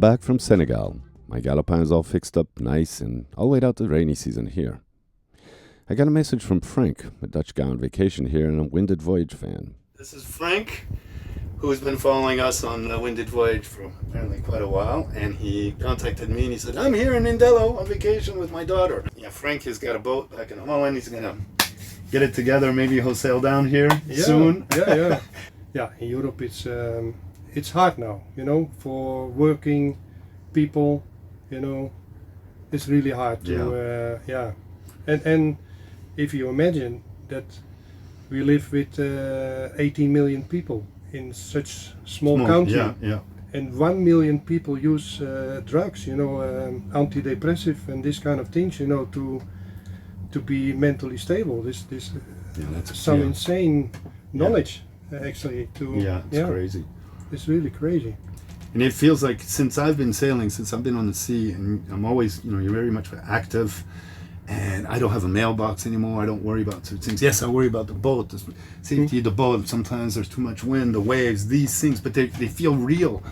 back from Senegal. My Galopin is all fixed up nice and I'll wait out the rainy season here. I got a message from Frank, a Dutch guy on vacation here and a Winded Voyage fan. This is Frank, who's been following us on Winded Voyage for apparently quite a while, and he contacted me and he said, I'm here in Mindelo on vacation with my daughter. Yeah, Frank has got a boat back in Holland. He's going to get it together. Maybe he'll sail down here soon. Yeah, in Europe it's hard now, for working people, it's really hard to, And if you imagine that we live with 18 million people in such small country, and 1 million people use drugs, antidepressive and this kind of things, to be mentally stable. That's some insane knowledge, actually. It's crazy. It's really crazy. And it feels like since I've been sailing, since I've been on the sea, and I'm always, you're very much active, and I don't have a mailbox anymore. I don't worry about certain things. Yes, I worry about the boat, the safety of the boat. Sometimes there's too much wind, the waves, these things, but they feel real.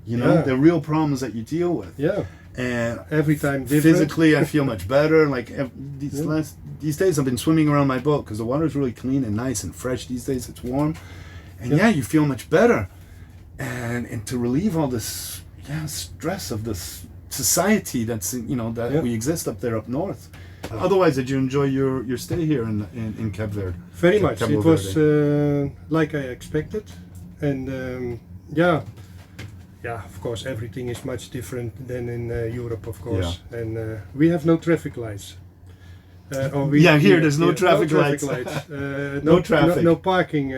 They're real problems that you deal with. Yeah. And every time different. Physically, I feel much better. Like these days, I've been swimming around my boat because the water's really clean and nice and fresh. These days, it's warm, and you feel much better. And to relieve all this stress of this society that's we exist up there up north. Otherwise, did you enjoy your stay here in Cabo Verde? Very much. It was like I expected, and of course everything is much different than in Europe, of course. And we have no traffic lights. There's no traffic lights. No traffic. No parking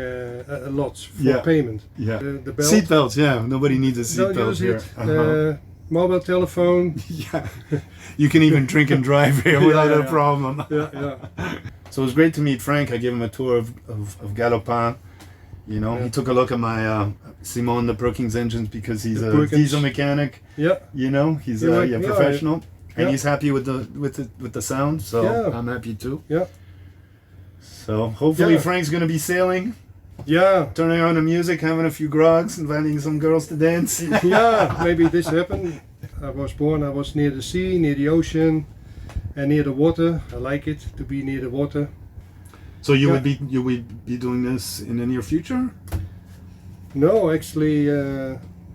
lots for payment. Yeah. The belt. Seatbelts. Yeah. Nobody needs a seatbelt here. Mobile telephone. Yeah. You can even drink and drive here without a problem. So it was great to meet Frank. I gave him a tour of Galopin. He took a look at my Simon the Brookings engines because he's a diesel mechanic. Yeah. He's a professional. And he's happy with the sound, so I'm happy too. Yeah. So hopefully Frank's gonna be sailing. Yeah. Turning on the music, having a few grogs, inviting some girls to dance. Maybe this happened. I was near the sea, near the ocean, and near the water. I like it to be near the water. So you would be doing this in the near future? No, actually.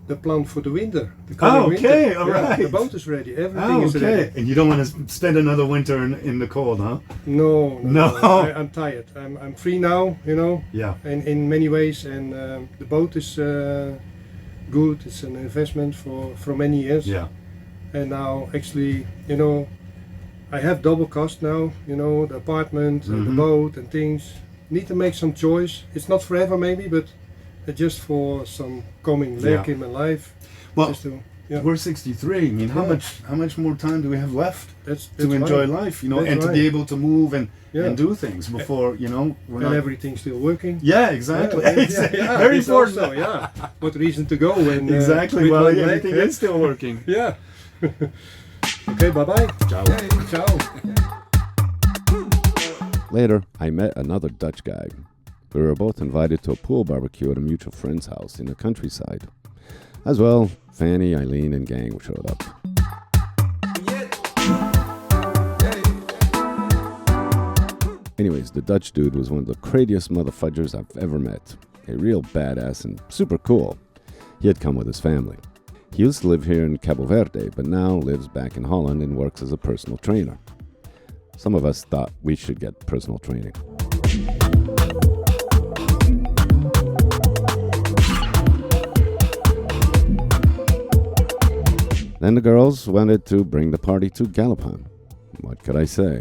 The plan for the winter. Okay, all right. The boat is ready. Everything is ready. And you don't want to spend another winter in the cold, huh? No. I'm tired. I'm free now, Yeah. And in many ways, and the boat is good. It's an investment for many years. Yeah. And now, actually, I have double cost now. The apartment, and the boat, and things. Need to make some choice. It's not forever, maybe, but. Just for some coming leg in my life. Well, we're 63. I mean, how much more time do we have left to enjoy life? To be able to move and do things before we're not. Everything's still working. Yeah, exactly. Very important. Also, what reason to go when exactly? Well, everything is still working. Yeah. Okay. Bye bye. Ciao. Ciao. Later, I met another Dutch guy. We were both invited to a pool barbecue at a mutual friend's house in the countryside. As well, Fanny, Eileen, and gang showed up. Anyways, the Dutch dude was one of the craziest motherfudgers I've ever met. A real badass and super cool. He had come with his family. He used to live here in Cabo Verde, but now lives back in Holland and works as a personal trainer. Some of us thought we should get personal training. Then the girls wanted to bring the party to Galopin. What could I say?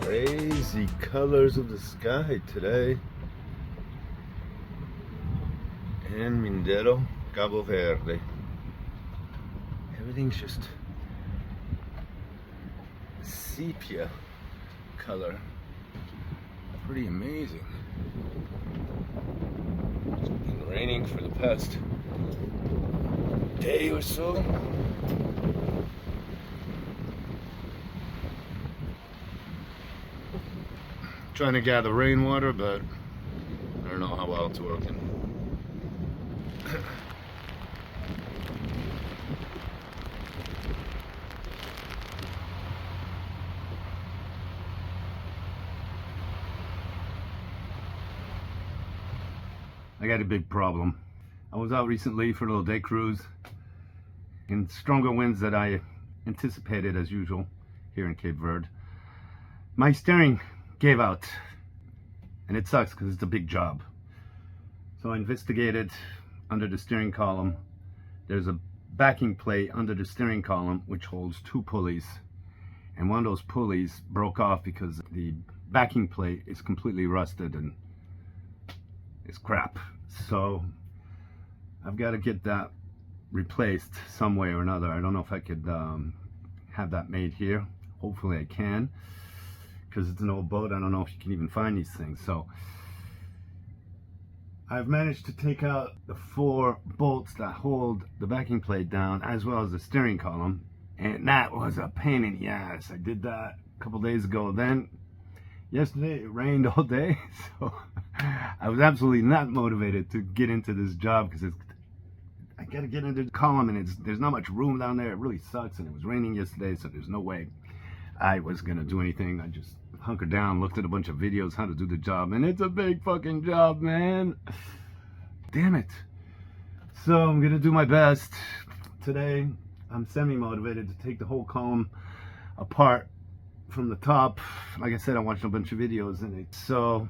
Crazy colors of the sky today. In Mindelo Cabo Verde. Everything's just sepia color. pretty amazing. It's been raining for the past day or so. Trying to gather rainwater, but I don't know how well it's working. I got a big problem. I was out recently for a little day cruise in stronger winds than I anticipated as usual here in Cape Verde. My steering gave out, and it sucks because it's a big job. So I investigated under the steering column. There's a backing plate under the steering column which holds 2 pulleys, and one of those pulleys broke off because the backing plate is completely rusted and is crap. So I've got to get that replaced some way or another. I don't know if I could have that made here. Hopefully I can, because it's an old boat. I don't know if you can even find these things. So I've managed to take out the 4 bolts that hold the backing plate down, as well as the steering column, and that was a pain in the ass. I did that a couple days ago. Then yesterday it rained all day, so I was absolutely not motivated to get into this job because I gotta get into the column, and there's not much room down there. It really sucks, and it was raining yesterday, so there's no way I was gonna do anything. I just hunkered down, looked at a bunch of videos how to do the job, and it's a big fucking job, man. Damn it. So I'm gonna do my best. Today I'm semi-motivated to take the whole column apart from the top. Like I said, I watched a bunch of videos in it. So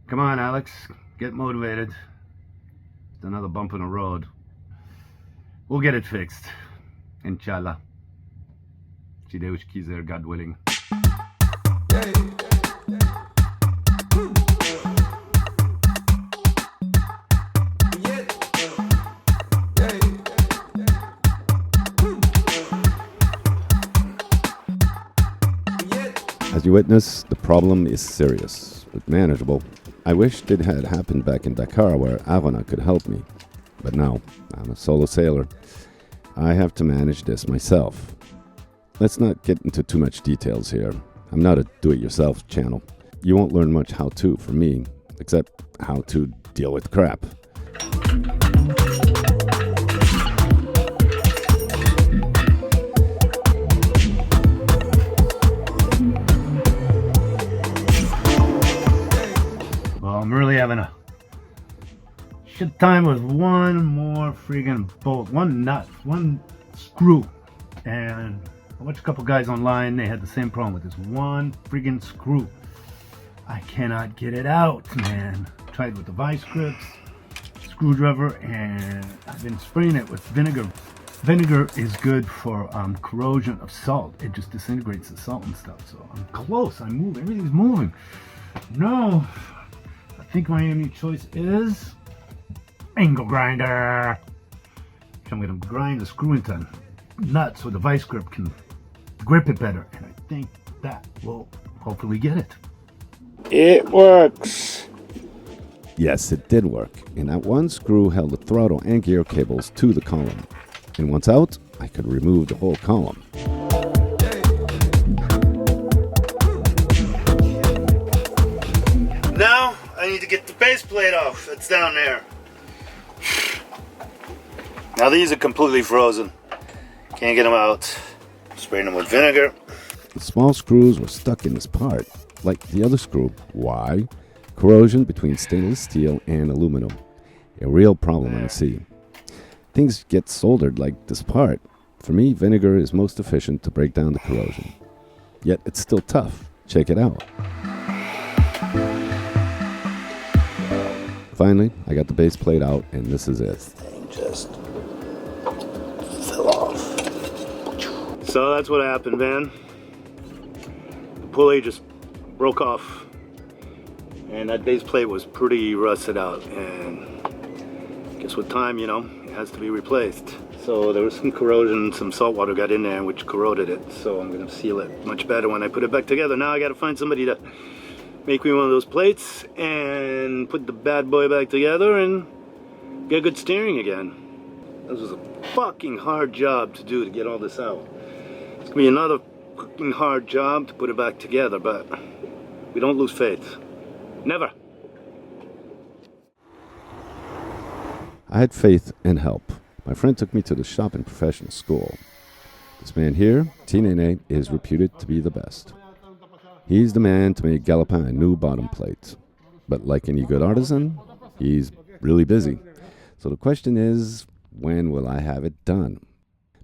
come on, Alex, get motivated. It's another bump in the road. We'll get it fixed, inshallah. Si Deus quiser, God willing. As you witness, the problem is serious, but manageable. I wished it had happened back in Dakar where Avona could help me. But no, I'm a solo sailor. I have to manage this myself. Let's not get into too much details here. I'm not a do-it-yourself channel. You won't learn much how-to from me, except how to deal with crap. I'm really having a shit time with one more friggin' bolt, one nut, one screw, and I watched a couple guys online. They had the same problem with this one friggin' screw. I cannot get it out, man. Tried with the vice grips, screwdriver, and I've been spraying it with vinegar. Vinegar is good for corrosion of salt. It just disintegrates the salt and stuff. So I'm close. I'm moving. Everything's moving. No. I think my only choice is angle grinder. I'm going to grind the screw into nuts so the vice grip can grip it better, and I think that will hopefully get it. It works. Yes, it did work, and that one screw held the throttle and gear cables to the column. And once out, I could remove the whole column. Now I need to get the base plate off. It's down there. Now these are completely frozen. Can't get them out. Spraying them with vinegar. The small screws were stuck in this part, like the other screw. Why? Corrosion between stainless steel and aluminum. A real problem on the sea. Things get soldered like this part. For me, vinegar is most efficient to break down the corrosion. Yet it's still tough. Check it out. Finally, I got the base plate out, and this is it. Thing just fell off. So that's what happened, man. The pulley just broke off, and that base plate was pretty rusted out. And guess with time, you know, you has to be replaced. So there was some corrosion, some salt water got in there which corroded it. So I'm gonna seal it much better when I put it back together. Now I gotta find somebody to make me one of those plates and put the bad boy back together and get good steering again. This was a fucking hard job to do to get all this out. It's gonna be another fucking hard job to put it back together, but we don't lose faith. Never. I had faith and help. My friend took me to the shop in professional school. This man here, Tinene, is reputed to be the best. He's the man to make Galopin a new bottom plate. But like any good artisan, he's really busy. So the question is, when will I have it done?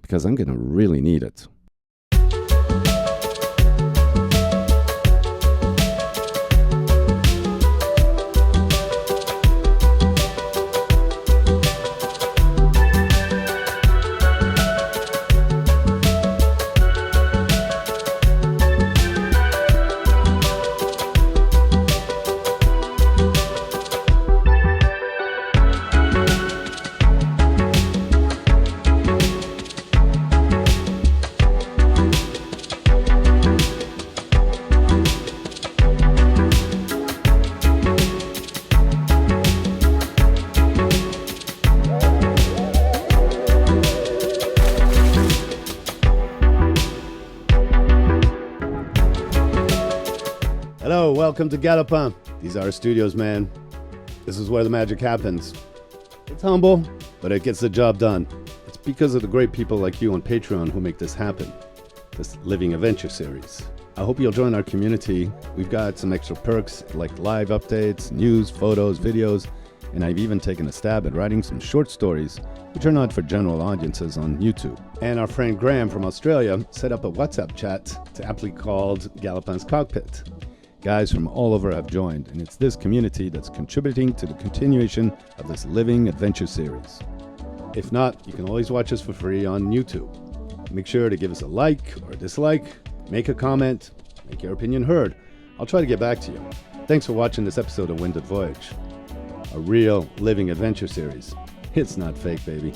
Because I'm going to really need it. Hello, welcome to Galopin. These are our studios, man. This is where the magic happens. It's humble, but it gets the job done. It's because of the great people like you on Patreon who make this happen. This Living Adventure series. I hope you'll join our community. We've got some extra perks like live updates, news, photos, videos, and I've even taken a stab at writing some short stories which are not for general audiences on YouTube. And our friend Graham from Australia set up a WhatsApp chat to aptly called Galopin's Cockpit. Guys from all over have joined, and it's this community that's contributing to the continuation of this Living Adventure series. If not, you can always watch us for free on YouTube. Make sure to give us a like or a dislike, make a comment, make your opinion heard. I'll try to get back to you. Thanks for watching this episode of Winded Voyage, a real Living Adventure series. It's not fake, baby.